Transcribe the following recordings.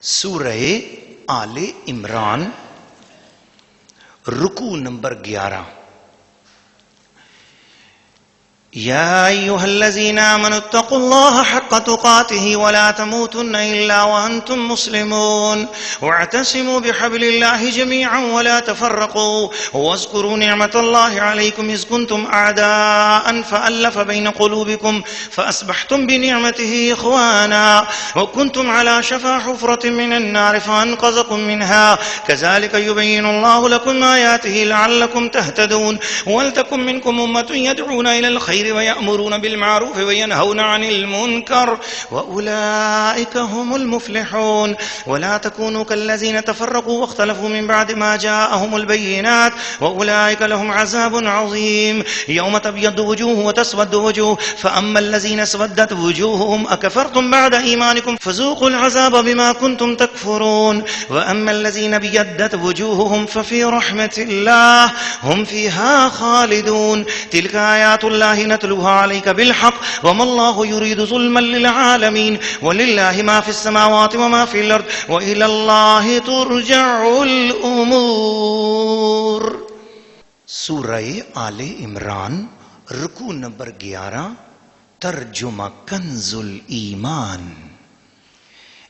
سورہ آل عمران رکوع نمبر 11. يا أيها الذين آمنوا اتقوا الله حق تقاته ولا تموتن إلا وأنتم مسلمون واعتصموا بحبل الله جميعا ولا تفرقوا واذكروا نعمة الله عليكم إذ كنتم أعداء فألف بين قلوبكم فأصبحتم بنعمته إخوانا وكنتم على شفا حفرة من النار فأنقذكم منها كذلك يبين الله لكم آياته لعلكم تهتدون ولتكن منكم أمة يدعون إلى الخير ويأمرون بالمعروف وينهون عن المنكر وأولئك هم المفلحون ولا تكونوا كالذين تفرقوا واختلفوا من بعد ما جاءهم البينات وأولئك لهم عذاب عظيم يوم تبيض وجوه وتسود وجوه فأما الذين اسودت وجوههم أكفرتم بعد إيمانكم فذوقوا العذاب بما كنتم تكفرون وأما الذين بيضت وجوههم ففي رحمة الله هم فيها خالدون تلك آيات الله نتلوها عليك بالحق وما الله يريد ظلما للعالمين ولله ما في السماوات وما في الأرض وإلى الله ترجع الأمور. سورہ آل عمران رکوع نمبر 11. ترجمہ کنز الایمان.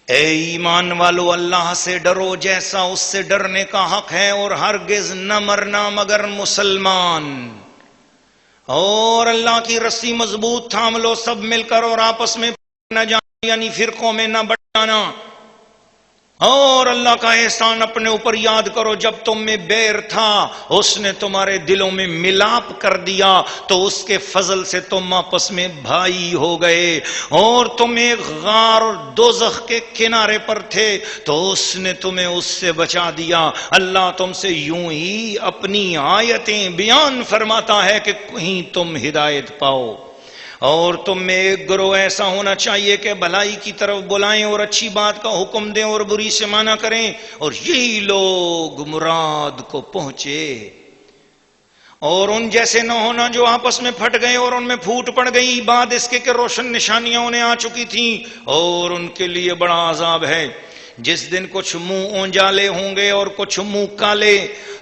اے ایمان والو اللہ سے ڈرو جیسا اس سے ڈرنے کا حق ہے اور ہرگز نہ مرنا مگر مسلمان. اور اللہ کی رسی مضبوط تھام لو سب مل کر اور آپس میں نہ جانا یعنی فرقوں میں نہ بٹ جانا. اور اللہ کا احسان اپنے اوپر یاد کرو جب تم میں بیر تھا اس نے تمہارے دلوں میں ملاپ کر دیا تو اس کے فضل سے تم آپس میں بھائی ہو گئے. اور تم ایک غار دوزخ کے کنارے پر تھے تو اس نے تمہیں اس سے بچا دیا. اللہ تم سے یوں ہی اپنی آیتیں بیان فرماتا ہے کہ کہیں تم ہدایت پاؤ. اور تم میں ایک گروہ ایسا ہونا چاہیے کہ بھلائی کی طرف بلائیں اور اچھی بات کا حکم دیں اور بری سے منع کریں اور یہی لوگ مراد کو پہنچے. اور ان جیسے نہ ہونا جو آپس میں پھٹ گئے اور ان میں پھوٹ پڑ گئی بعد اس کے کہ روشن نشانیاں انہیں آ چکی تھیں. اور ان کے لیے بڑا عذاب ہے جس دن کچھ منہ اونجالے ہوں گے اور کچھ منہ کالے.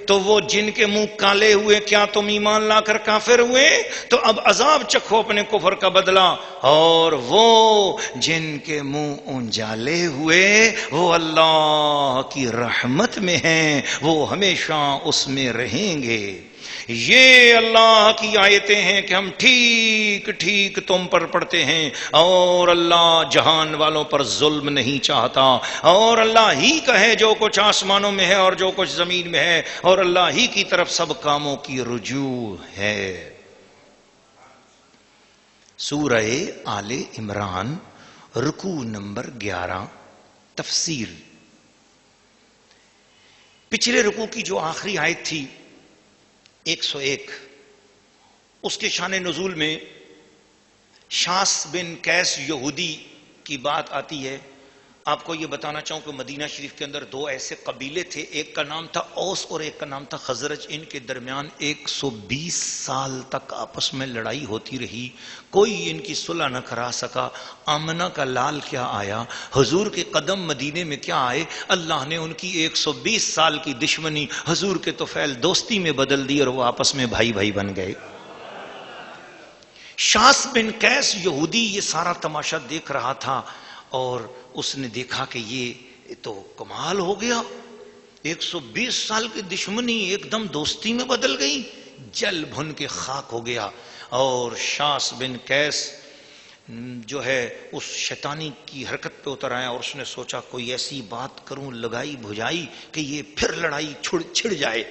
تو وہ جن کے منہ کالے ہوئے کیا تم ایمان لا کر کافر ہوئے تو اب عذاب چکھو اپنے کفر کا بدلہ. اور وہ جن کے منہ اونجالے ہوئے وہ اللہ کی رحمت میں ہیں وہ ہمیشہ اس میں رہیں گے. یہ اللہ کی آیتیں ہیں کہ ہم ٹھیک ٹھیک تم پر پڑھتے ہیں. اور اللہ جہان والوں پر ظلم نہیں چاہتا. اور اللہ ہی کا ہے جو کچھ آسمانوں میں ہے اور جو کچھ زمین میں ہے اور اللہ ہی کی طرف سب کاموں کی رجوع ہے. سورہ آل عمران رکوع نمبر 11. تفسیر. پچھلے رکوع کی جو آخری آیت تھی 101 اس کے شان نزول میں شاس بن قیس یہودی کی بات آتی ہے. آپ کو یہ بتانا چاہوں کہ مدینہ شریف کے اندر دو ایسے قبیلے تھے, ایک کا نام تھا اوس اور ایک کا نام تھا خزرج. ان کے درمیان 120 سال تک آپس میں لڑائی ہوتی رہی, کوئی ان کی صلح نہ کرا سکا. آمنہ کا لال کیا آیا, حضور کے قدم مدینے میں کیا آئے, اللہ نے ان کی 120 سال کی دشمنی حضور کے طفیل دوستی میں بدل دی اور وہ آپس میں بھائی بھائی بن گئے. شاس بن قیس یہودی یہ سارا تماشا دیکھ رہا تھا اور اس نے دیکھا کہ یہ تو کمال ہو گیا, 120 سال کی دشمنی ایک دم دوستی میں بدل گئی. جل بھن کے خاک ہو گیا. اور شاس بن قیس جو ہے اس شیطانی کی حرکت پہ اتر آیا اور اس نے سوچا کوئی ایسی بات کروں لگائی بھجائی کہ یہ پھر لڑائی چھڑ جائے.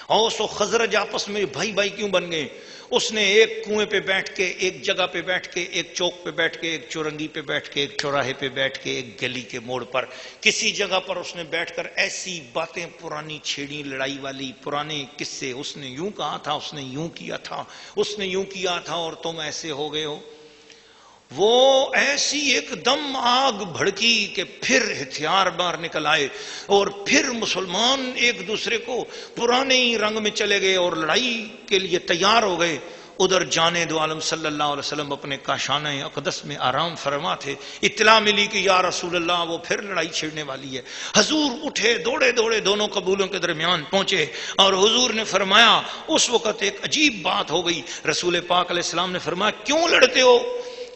اوس و خزرج آپس میں بھائی بھائی کیوں بن گئے. اس نے ایک کنویں پہ بیٹھ کے, ایک جگہ پہ بیٹھ کے, ایک چوک پہ بیٹھ کے, ایک چورنگی پہ بیٹھ کے, ایک چوراہے پہ بیٹھ کے, ایک گلی کے موڑ پر کسی جگہ پر اس نے بیٹھ کر ایسی باتیں پرانی چھیڑی لڑائی والی پرانے قصے. اس نے یوں کہا تھا, اس نے یوں کیا تھا, اس نے یوں کیا تھا اور تم ایسے ہو گئے ہو. وہ ایسی ایک دم آگ بھڑکی کہ پھر ہتھیار باہر نکل آئے اور پھر مسلمان ایک دوسرے کو پرانے ہی رنگ میں چلے گئے اور لڑائی کے لیے تیار ہو گئے. ادھر جانے دو عالم صلی اللہ علیہ وسلم اپنے کاشانہ اقدس میں آرام فرما تھے. اطلاع ملی کہ یا رسول اللہ وہ پھر لڑائی چھڑنے والی ہے. حضور اٹھے, دوڑے دوڑے دونوں قبولوں کے درمیان پہنچے اور حضور نے فرمایا, اس وقت ایک عجیب بات ہو گئی. رسول پاک علیہ السلام نے فرمایا, کیوں لڑتے ہو؟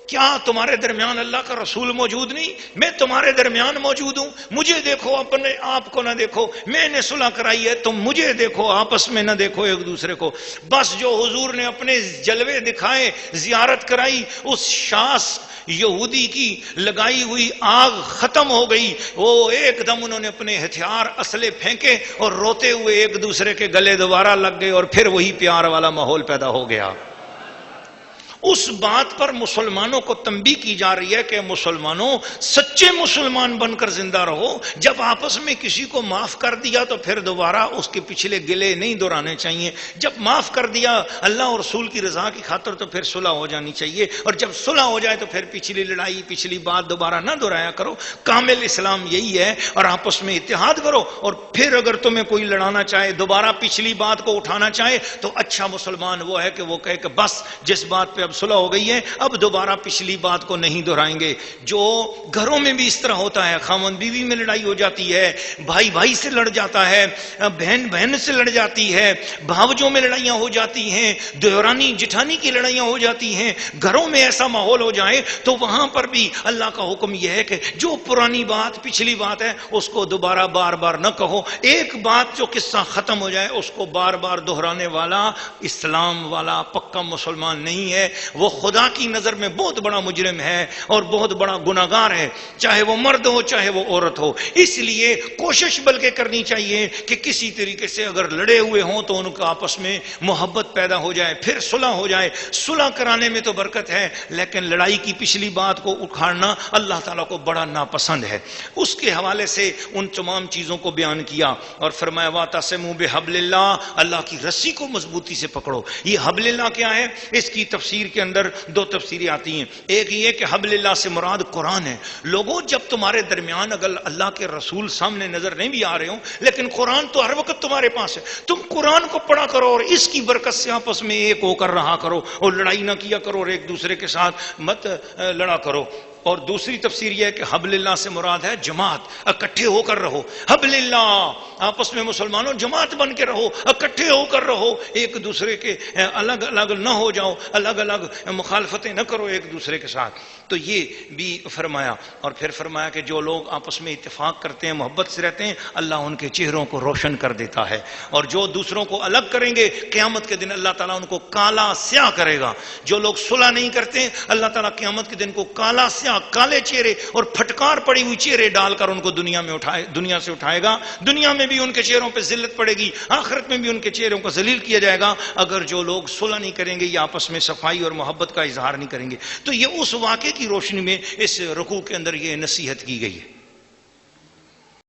کیا تمہارے درمیان اللہ کا رسول موجود نہیں؟ میں تمہارے درمیان موجود ہوں. مجھے دیکھو, اپنے آپ کو نہ دیکھو. میں نے صلح کرائی ہے, تم مجھے دیکھو, آپس میں نہ دیکھو ایک دوسرے کو. بس جو حضور نے اپنے جلوے دکھائے, زیارت کرائی, اس شاس یہودی کی لگائی ہوئی آگ ختم ہو گئی. وہ ایک دم انہوں نے اپنے ہتھیار اسلحے پھینکے اور روتے ہوئے ایک دوسرے کے گلے دوبارہ لگ گئے اور پھر وہی پیار والا ماحول پیدا ہو گیا. اس بات پر مسلمانوں کو تنبیہ کی جا رہی ہے کہ مسلمانوں سچے مسلمان بن کر زندہ رہو. جب آپس میں کسی کو معاف کر دیا تو پھر دوبارہ اس کے پچھلے گلے نہیں دہرانے چاہیے. جب معاف کر دیا اللہ اور رسول کی رضا کی خاطر تو پھر صلح ہو جانی چاہیے, اور جب صلح ہو جائے تو پھر پچھلی لڑائی, پچھلی بات دوبارہ نہ دہرایا کرو. کامل اسلام یہی ہے. اور آپس میں اتحاد کرو, اور پھر اگر تمہیں کوئی لڑانا چاہے, دوبارہ پچھلی بات کو اٹھانا چاہے, تو اچھا مسلمان وہ ہے کہ وہ کہے کہ بس جس بات پہ اب صلح ہو گئی ہے اب دوبارہ پچھلی بات کو نہیں دہرائیں گے. جو گھروں میں بھی اس طرح ہوتا ہے, خاوند بیوی میں لڑائی ہو جاتی ہے, بھائی بھائی سے لڑ جاتا ہے, بہن بہن سے لڑ جاتی ہے, بھاوجوں میں لڑائیاں ہو جاتی ہیں, دیورانی جٹھانی کی لڑائیاں ہو جاتی ہیں. گھروں میں ایسا ماحول ہو جائے تو وہاں پر بھی اللہ کا حکم یہ ہے کہ جو پرانی بات, پچھلی بات ہے, اس کو دوبارہ بار بار نہ کہو. ایک بات جو قصہ ختم ہو جائے اس کو بار بار دہرانے والا اسلام والا پکا مسلمان نہیں ہے. وہ خدا کی نظر میں بہت بڑا مجرم ہے اور بہت بڑا گناہگار ہے, چاہے وہ مرد ہو چاہے وہ عورت ہو. اس لیے کوشش بلکہ کرنی چاہیے کہ کسی طریقے سے اگر لڑے ہوئے ہوں تو ان کا آپس میں محبت پیدا ہو جائے, پھر صلح ہو جائے. صلح کرانے میں تو برکت ہے, لیکن لڑائی کی پچھلی بات کو اکھاڑنا اللہ تعالیٰ کو بڑا ناپسند ہے. اس کے حوالے سے ان تمام چیزوں کو بیان کیا اور فرمایا واعتصموا بحبل اللہ, اللہ کی رسی کو مضبوطی سے پکڑو. یہ حبل اللہ کیا ہے؟ اس کی تفسیر کے اندر دو تفسیریں آتی ہیں. ایک یہ کہ حبل اللہ سے مراد قرآن ہے. لوگوں جب تمہارے درمیان اگر اللہ کے رسول سامنے نظر نہیں بھی آ رہے ہوں لیکن قرآن تو ہر وقت تمہارے پاس ہے, تم قرآن کو پڑھا کرو اور اس کی برکت سے آپس میں ایک ہو کر رہا کرو اور لڑائی نہ کیا کرو اور ایک دوسرے کے ساتھ مت لڑا کرو. اور دوسری تفسیر یہ ہے کہ حبل اللہ سے مراد ہے جماعت, اکٹھے ہو کر رہو. حبل اللہ, آپس میں مسلمانوں جماعت بن کے رہو, اکٹھے ہو کر رہو, ایک دوسرے کے الگ الگ نہ ہو جاؤ, الگ الگ مخالفتیں نہ کرو ایک دوسرے کے ساتھ. تو یہ بھی فرمایا. اور پھر فرمایا کہ جو لوگ آپس میں اتفاق کرتے ہیں, محبت سے رہتے ہیں, اللہ ان کے چہروں کو روشن کر دیتا ہے. اور جو دوسروں کو الگ کریں گے قیامت کے دن اللہ تعالیٰ ان کو کالا سیاہ کرے گا. جو لوگ صلح نہیں کرتے اللہ تعالیٰ قیامت کے دن کو کالا سیاہ, کالے چہرے اور پھٹکار پڑی ہوئی چہرے ڈال کر ان کو دنیا سے اٹھائے گا. دنیا میں بھی ان کے چہروں پہ ذلت پڑے گی, آخرت میں بھی ان کے چہروں کو ذلیل کیا جائے گا اگر جو لوگ صلح نہیں کریں گے یا آپس میں صفائی اور محبت کا اظہار نہیں کریں گے. تو یہ اس واقعے کی روشنی میں اس رکوع کے اندر یہ نصیحت کی گئی ہے.